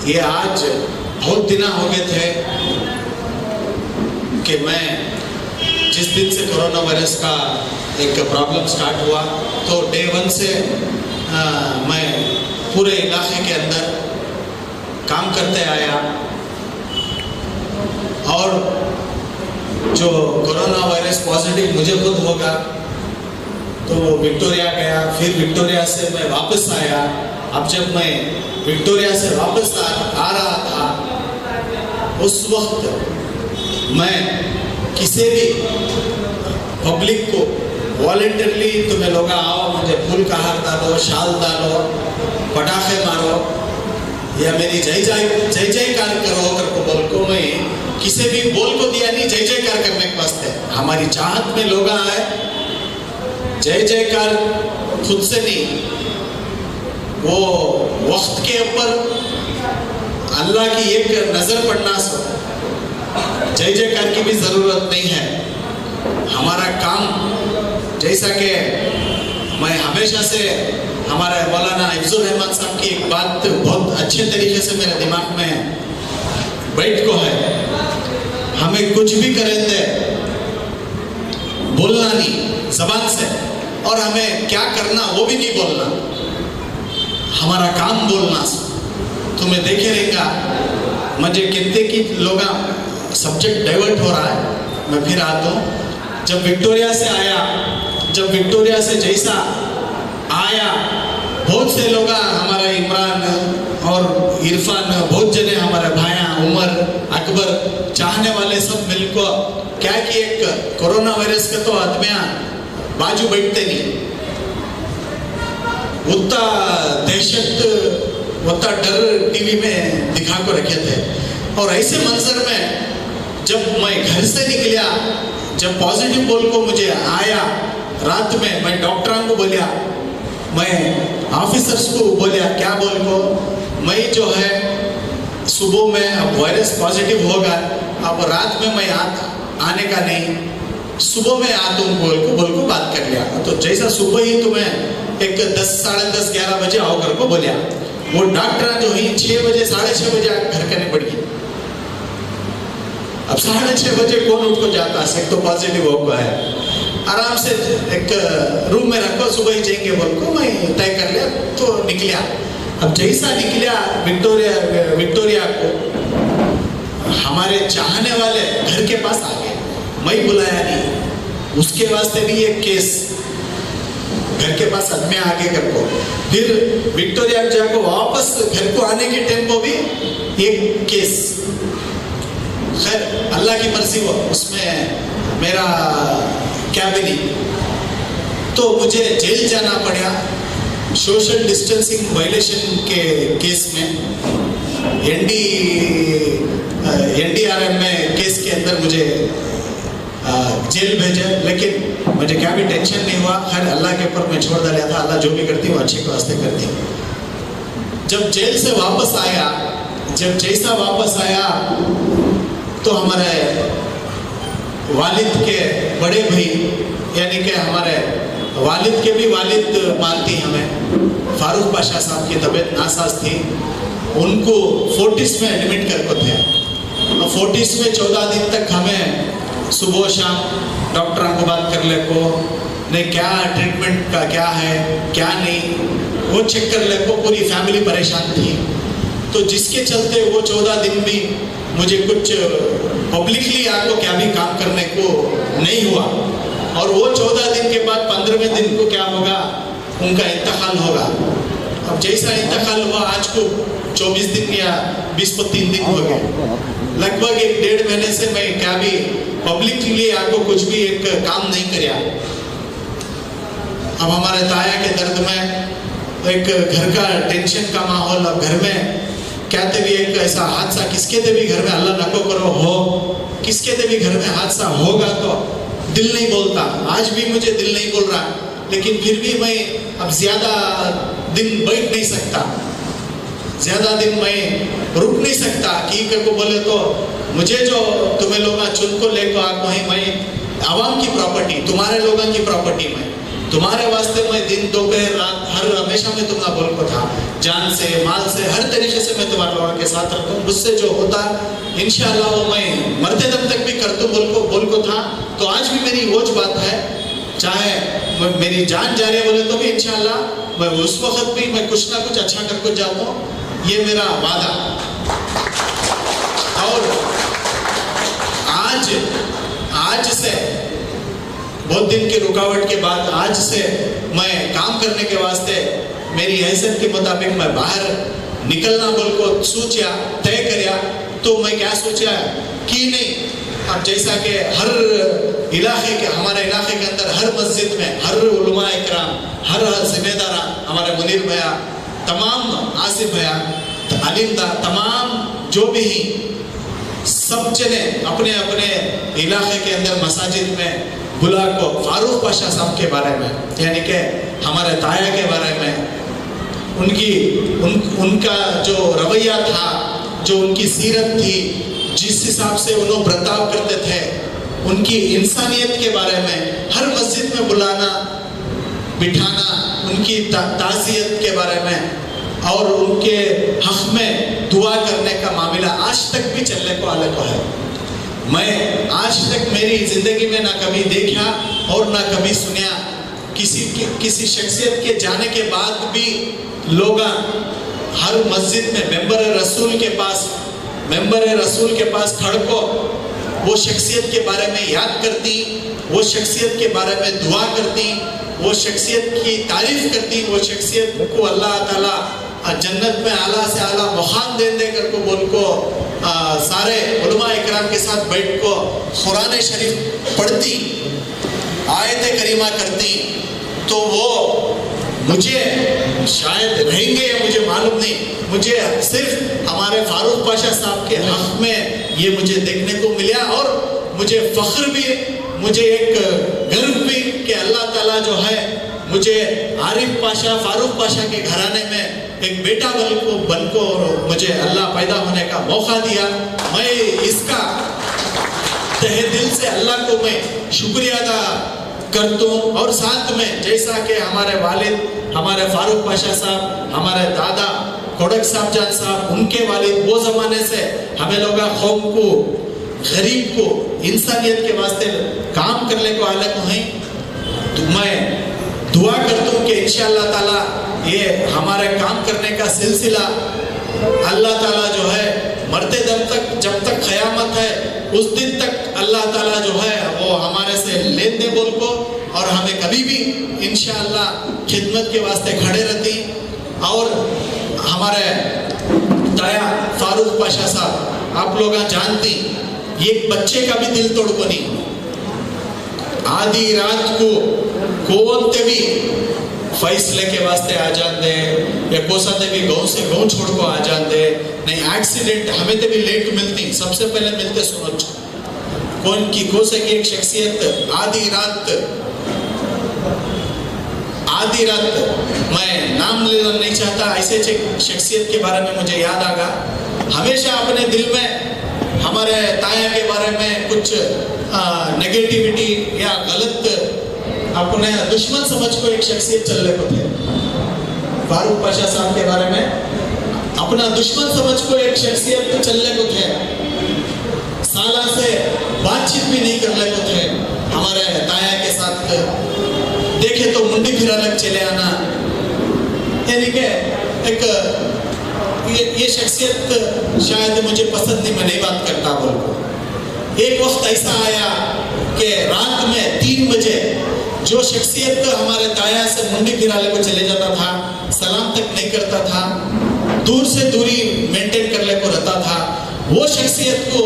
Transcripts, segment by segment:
ये आज बहुत दिन हो गए थे कि मैं जिस दिन से कोरोना वायरस का एक प्रॉब्लम स्टार्ट हुआ तो डे 1 से मैं पूरे इलाके के अंदर काम करते आया और जो कोरोना वायरस पॉजिटिव मुझे खुद होगा तो विक्टोरिया गया, फिर विक्टोरिया से मैं वापस आया। अब जब मैं विक्टोरिया से वापस आ रहा था उस वक्त मैं किसी भी पब्लिक को वॉलंटियरली तुम्हें लोग आओ मुझे फूल का हार डालो, शाल डालो, पटाखे मारो या मेरी जय जयकार करो करके बोल को मैं किसी भी बोल को दिया नहीं। जय जयकार करने के वास्ते हमारी चाहत में लोग आए, जय जयकार खुद से नहीं, वो वक्त के ऊपर अल्लाह की एक नजर पड़ना सो जय जयकार की भी जरूरत नहीं है। हमारा काम जैसा कि मैं हमेशा से हमारे मौलाना हिफ्जुर रहमान साहब की एक बात बहुत अच्छे तरीके से मेरे दिमाग में बैठ को है, हमें कुछ भी करें दे बोलना नहीं जबान से और हमें क्या करना वो भी नहीं बोलना, हमारा काम बोलना। तुम्हें देखे रहेगा मुझे कितने की लोग सब्जेक्ट डाइवर्ट हो रहा है। मैं फिर आता हूँ, जब विक्टोरिया से आया, जब विक्टोरिया से जैसा आया बहुत से लोग हमारा इमरान और इरफान बहुत जने हमारे भाइयाँ उमर अकबर चाहने वाले सब मिलकर क्या कि एक कोरोना वायरस के तो आदमियाँ बाजू बैठते नहीं, उतना दहशत उतना डर टीवी में दिखा को रखे थे। और ऐसे मंजर में जब मैं घर से निकला, जब पॉजिटिव बोल को मुझे आया रात में, मैं डॉक्टरों को बोलिया, मैं ऑफिसर्स को बोलिया क्या बोल को मैं जो है सुबह में अब वायरस पॉजिटिव होगा, अब रात में मैं आने का नहीं, सुबह में आ तुम बोल को बात कर लिया। तो जैसा सुबह ही तुम्हें एक 10 साढ़े 10 11 बजे आओ कर को बोलिया, वो डॉक्टर जो ही 6 बजे 6:30 बजे घर करने पड़ गई। अब 6:30 बजे कौन उठ को जाता है, तो पॉजिटिव हो गया है, आराम से एक रूम में रखो, सुबह ही जाएंगे बोल को मैं तय कर लिया तो निकलिया। अब जैसा निकलिया विक्टोरिया को हमारे चाहने वाले घर के पास आ गए, मैं बुलाया नहीं, उसके वास्ते भी एक केस घर के पास आदमी आगे घर को, फिर विक्टोरिया जाको वापस घर को आने के टाइम को भी एक केस। खैर अल्लाह की मर्जी हो, उसमें मेरा क्या भी नहीं। तो मुझे जेल जाना पड़ा सोशल डिस्टेंसिंग वायलेशन के केस में। एनडीआरएम में केस के अंदर मुझे जेल भेजा, लेकिन मुझे क्या भी टेंशन नहीं हुआ। खैर अल्लाह के ऊपर मैं छोड़ डाला था, अल्लाह जो भी करती है वो अच्छे के वास्ते करती है। जब जेल से वापस आया, जब जैसा वापस आया तो हमारे वालिद के बड़े भाई यानी कि हमारे वालिद के भी वालिद मानती हमें, फारूक पाशा साहब की तबीयत नासाज थी, उनको फोर्टिस में एडमिट करके थे। और फोर्टिस में 14 दिन तक हमें सुबह शाम डॉक्टरों को बात कर ले को नहीं क्या ट्रीटमेंट का क्या है क्या नहीं वो चेक कर ले को, पूरी फैमिली परेशान थी। तो जिसके चलते वो 14 दिन भी मुझे कुछ पब्लिकली आपको क्या भी काम करने को नहीं हुआ। और वो 14 दिन के बाद 15वें दिन को क्या होगा, उनका इंतकाल होगा। अब जैसा इंतकाल हुआ आज को 24 दिन या 20-25 दिन हो गए, लगभग 1-1.5 महीने से मैं क्या भी पब्लिकली आपको कुछ भी एक काम नहीं किया। अब हमारे ताया के दर्द में एक घर का टेंशन का माहौल, अब घर में कहते भी एक ऐसा हादसा किसके दे भी घर में अल्लाह नको करो हो, किसके दे भी घर में हादसा होगा तो दिल नहीं बोलता। आज भी मुझे दिल नहीं बोल रहा, लेकिन फिर भी मैं अब ज्यादा दिन बैठ नहीं सकता, ज्यादा दिन मैं रुक नहीं सकता कि को बोले तो मुझे जो तुम्हें लोग चुन को लेकर आ वहीं मैं आवाम की प्रॉपर्टी, तुम्हारे लोगों की प्रॉपर्टी में तुम्हारे वास्ते मैं दिन दोपहर रात हर हमेशा में तुमना बोल को था, जान से माल से हर तरीके से मैं तुम्हारे लोगों के साथ रहता हूँ। मुझसे जो होता इंशाअल्लाह वो मैं मरते दम तक भी कर दूँ बोल को था। तो आज भी मेरी वो बात है, चाहे मेरी जान जा रही है बोले तो भी इंशाअल्लाह मैं उस वक्त भी मैं कुछ ना कुछ अच्छा करके जाता हूँ, ये मेरा वादा। और आज से बहुत दिन की रुकावट के बाद आज से मैं काम करने के वास्ते मेरी हैसियत के मुताबिक मैं बाहर निकलना बोल को सोचा तय करया। तो मैं क्या सोचा कि नहीं, अब जैसा कि हर इलाके के हमारे इलाके के अंदर हर मस्जिद में हर उलमा इकराम हर जिम्मेदार हमारे मुनीर भैया तमाम आसिफ भैया अलिंदा तमाम जो भी सब जने अपने अपने इलाके के अंदर मसाजिद में बुला को फारूक पाशा साहब के बारे में यानी कि हमारे ताया के बारे में उनका जो रवैया था, जो उनकी सीरत थी, जिस हिसाब से उन्होंने बर्ताव करते थे, उनकी इंसानियत के बारे में हर मस्जिद में बुलाना बिठाना, उनकी ताज़ियत के बारे में और उनके हक में दुआ करने का मामला आज तक भी चलने को अलग है। मैं आज तक मेरी जिंदगी में ना कभी देखा और ना कभी सुना किसी शख्सियत के जाने के बाद भी लोग हर मस्जिद में मेंबर रसूल के पास खड़ को वो शख्सियत के बारे में याद करती, वो शख्सियत के बारे में दुआ करती, वो शख्सियत की तारीफ करती, वो शख्सियत को अल्लाह ताला जन्नत में आला से आला मुकाम दे कर को बोल को सारे उलमा इकराम के साथ बैठ को कुरान शरीफ पढ़ती, आयत करीमा करती। तो वो मुझे शायद रहेंगे या मुझे मालूम नहीं, मुझे सिर्फ हमारे फारूक पाशा साहब के हक में ये मुझे देखने को मिला और मुझे फख्र भी, मुझे एक गर्व भी कि अल्लाह ताला जो है मुझे आरिफ पाशा फारूक पाशा के घराने में एक बेटा बन को मुझे अल्लाह पैदा होने का मौका दिया। मैं इसका तहे दिल से अल्लाह को मैं शुक्रिया अदा करता हूँ। और साथ में जैसा कि हमारे वालिद हमारे फारूक पाशा साहब, हमारे दादा कोडक साहब जान साहब, उनके वालिद वो ज़माने से हमें लोग कौम को गरीब को इंसानियत के वास्ते काम करने को अलग हैं। तो मैं दुआ करता हूँ कि इंशाअल्लाह ताला ये हमारे काम करने का सिलसिला अल्लाह ताला जो है मरते दम तक, जब तक क़यामत है उस दिन तक अल्लाह ताला जो है वो हमारे से लेन दे बोल को और हमें कभी भी इंशाअल्लाह खिदमत के वास्ते खड़े रहती। और हमारे ताया फारूक पाशा साहब आप लोग जानती, एक बच्चे का भी दिल तोड़ को नहीं, आधी रात को कोवंते भी फैसले के वास्ते आ जान दे या कोसाते भी गाँव से गाँव छोड़ को आ जान दे, नहीं एक्सीडेंट हमें तो भी लेट मिलती, सबसे पहले मिलते सुनो कौन की कोसे की एक शख्सियत आधी रात मैं नाम लेना नहीं चाहता, ऐसे शख्सियत के बारे में मुझे याद आगा। हमेशा अपने दिल में हमारे ताया के बारे में कुछ नेगेटिविटी या गलत अपने दुश्मन समझ को एक शख्सियत चल रहे को थे। फारूक पाशा साहब के बारे में अपना दुश्मन समझ को एक शख्सियत चलने को थे, साला से बातचीत भी नहीं करने को थे। हमारे ताया के साथ देखे तो मुंडी फिरा लग चले आना, यानी कि एक ये शख्सियत शायद मुझे पसंद नहीं, मैं नहीं बात करता बोल। एक वक्त ऐसा आया कि रात में 3 बजे जो शख्सियत हमारे ताया से मुंडी फिराले को चले जाता था, सलाम तक नहीं करता था, दूर से दूरी मेंटेन करने को रहता था, वो शख्सियत को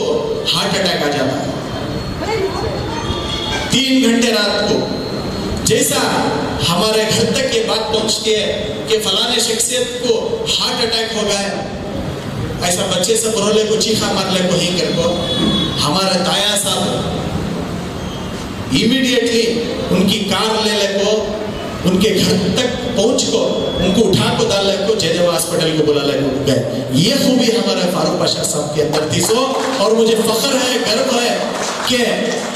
हार्ट अटैक आ जाता। 3 घंटे रात को जैसा हमारे घर तक ये बात पहुंचती है कि फलाने शख्सियत को हार्ट अटैक हो गया, ऐसा बच्चे से रोले को चीखा मारले को ही कर को हमारे ताया साहब इमीडिएटली उनकी कार ले ले को उनके घर तक पहुंच को उनको उठा को डाल ले को जयदेव हॉस्पिटल को बुला ले को गए। ये खूबी हमारे फारूक पाशा साहब के अंदर थी। सो और मुझे फख्र है, गर्व है कि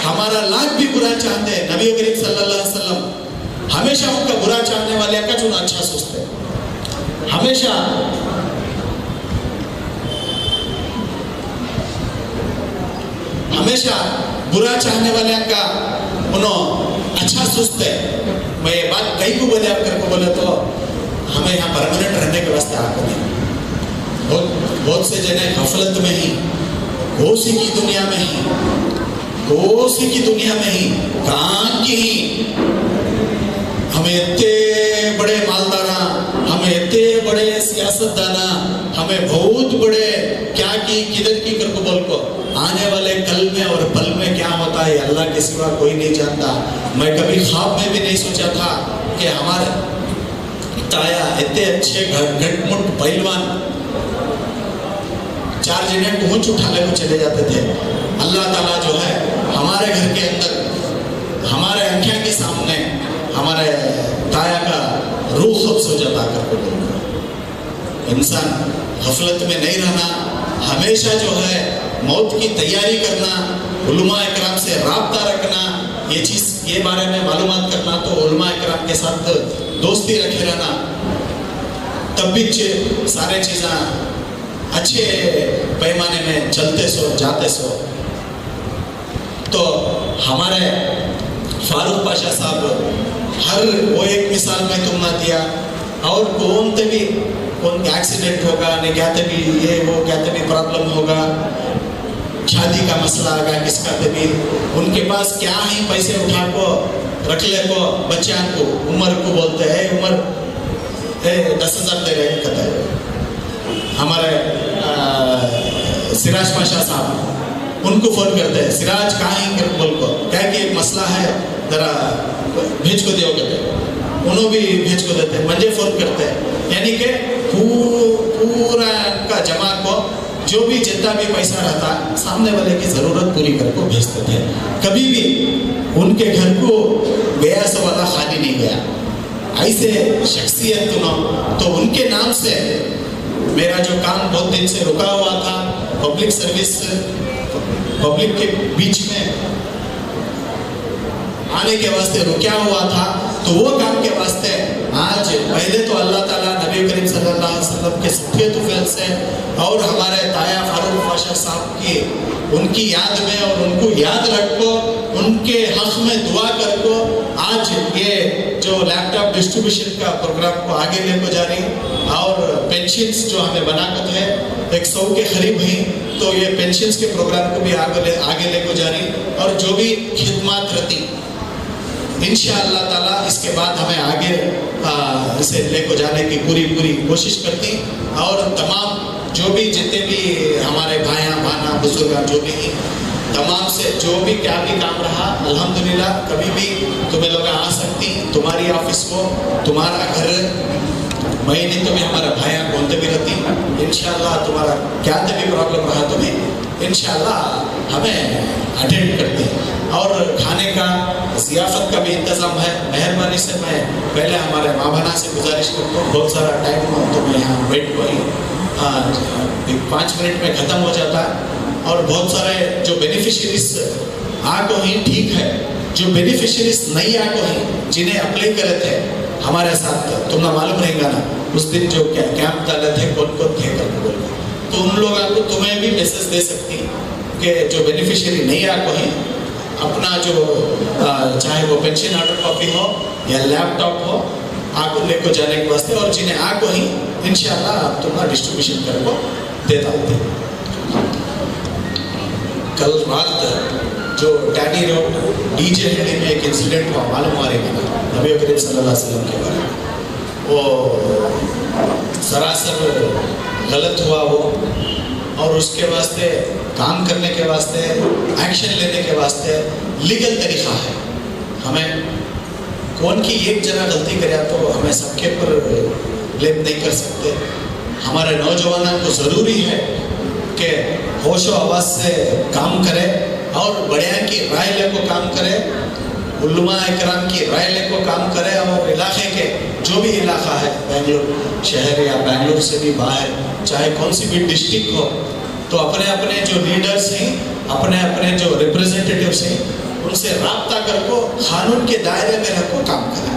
हमारा लाख भी बुरा चाहते हैं, नबी करीम सल्लल्लाहु अलैहि वसल्लम हमेशा उनका बुरा चाहने वाले का जो अच्छा सोचते, हमेशा हमेशा बुरा चाहने वाले का उन्होंने अच्छा सोचते। मैं ये बात कहीं को बोले आप करके बोले तो हमें यहाँ परमानेंट रहने के वास्ते आपको नहीं। बहुत से जने गफलत में ही, गोशी की दुनिया में ही, गोशी की दुनिया में ही, काम की ही, हमें इतने बड़े मालदारा, हमें इतने बड़े सियासतदाना, हमें बहुत बड़े क्या की किधर की करके बोल को आने वाले कल में और पल में क्या होता है अल्लाह के सिवा कोई नहीं जानता। मैं कभी ख्वाब में भी नहीं सोचा था कि हमारे ताया इतने अच्छे घटमुट पहलवान 4 जने को ऊंच उठाने को चले जाते थे। अल्लाह ताला जो है हमारे घर के अंदर, हमारे आंखें के सामने हमारे ताया का रूह खब्स हो जाता करके। इंसान गफलत में नहीं रहना, हमेशा जो है मौत की तैयारी करना, उलमा इकराम से राब्ता रखना, ये चीज़ ये बारे में मालूमात करना, तो उलमा इकराम के साथ दोस्ती रखे रहना, तब भी सारे चीज़ें अच्छे पैमाने में चलते सो जाते सो। तो हमारे फारूक पाशा साहब हर वो एक मिसाल में तुमने दिया, और कौन ते भी कौन एक्सीडेंट होगा नहीं कहते भी ये वो कहते भी प्रॉब्लम होगा, शादी का मसला आगा किसका ते भी उनके पास क्या ही पैसे उठा को रख ले को बच्चा को उम्र को बोलते हैं उम्र 10,000 दे रहे कहते हैं। हमारे सिराज पाशा साहब उनको फोन करते हैं, सिराज कहाँ ही बोल को क्या कि एक मसला है जरा भेज को दियो कहते, उन्होंने भी भेज को देते, मुझे फोन करते हैं। यानी कि पूरा का जमा को जो भी जितना भी पैसा रहता सामने वाले की जरूरत पूरी कर को भेजते थे। कभी भी उनके घर को गया सो वाला खाली नहीं गया। ऐसे शख्सियत तो उनके नाम से मेरा जो काम बहुत दिन से रुका हुआ था, पब्लिक सर्विस, पब्लिक के बीच में आने के वास्ते रुका हुआ था, तो वो काम के वास्ते आज पहले तो अल्लाह ताला नबी करीम सल्लल्लाहु अलैहि वसल्लम के सच्चे तुफैल से और हमारे ताया फारूक पाशा साहब की उनकी याद में और उनको याद रखो, उनके हक में दुआ कर को आज ये जो लैपटॉप डिस्ट्रीब्यूशन का प्रोग्राम को आगे लेकर जा रही, और पेंशन्स जो हमें बनाकर है 100 के करीब ही, तो ये पेंशन्स के प्रोग्राम को भी आगे लेकर जा रही, और जो भी खिदमत रहती इंशाअल्लाह ताला इसके बाद हमें आगे इसे लेकर जाने की पूरी कोशिश करती। और तमाम जो भी जितने भी हमारे भाइयाँ भाना बुजुर्ग जो भी तमाम से जो भी क्या भी काम रहा, अल्हम्दुलिल्लाह कभी भी तुम्हें लोग आ सकती, तुम्हारी ऑफिस को तुम्हारा घर महीने तो भी हमारा भाइयाँ बोलते भी रहती। इंशाअल्लाह तुम्हारा क्या भी प्रॉब्लम रहा तुम्हें इंशाअल्लाह हमें अटेंड करती, और खाने का ज़ियाफ़त का भी इंतज़ाम है। मेहरबानी से मैं पहले हमारे माँ बहना से गुजारिश करता हूँ, बहुत सारा टाइम तो मैं यहाँ वेट करी 5 मिनट में ख़त्म हो जाता है, और बहुत सारे जो बेनिफिशरीज आ को ही ठीक है, जो बेनिफिशरीज नहीं आ को ही जिन्हें अप्लाई करे थे हमारे साथ, तुम्हें मालूम रहेगा ना उस दिन जो कैंप डाले थे कौन थे करके बोल, तो उन लोगों को तुम्हें भी मैसेज दे सकती कि जो बेनिफिशियरी नहीं आ को ही अपना जो चाहे वो पेंशन ऑर्डर कॉपी हो या लैपटॉप हो आको लेकर जाने के वास्ते, और जिन्हें आको ही इंशाल्लाह आप तुम्हारा डिस्ट्रीब्यूशन कर को देता होते। कल रात जो डैडी रोड डीजे हेडी में एक इंसिडेंट हुआ, मालूम आ रही है नबी करीम सल्लल्लाहु अलैहि वसल्लम के बारे में, वो सरासर गलत हुआ वो, और उसके वास्ते काम करने के वास्ते एक्शन लेने के वास्ते लीगल तरीका है। हमें कौन की एक जना गलती करे तो हमें सबके पर ब्लेम नहीं कर सकते। हमारे नौजवानों को ज़रूरी है कि होशो आवाज़ से काम करे और बड़िया की राय ले को काम करे, उलमा इकराम की राय ले को काम करे, और इलाके के जो भी इलाका है बेंगलुरु शहर या बेंगलुरु से भी बाहर चाहे कौन सी भी डिस्ट्रिक्ट हो, तो अपने अपने जो लीडर्स हैं, अपने अपने जो रिप्रेजेंटेटिव्स हैं, उनसे राब्ता कर को कानून के दायरे में रखो काम करें।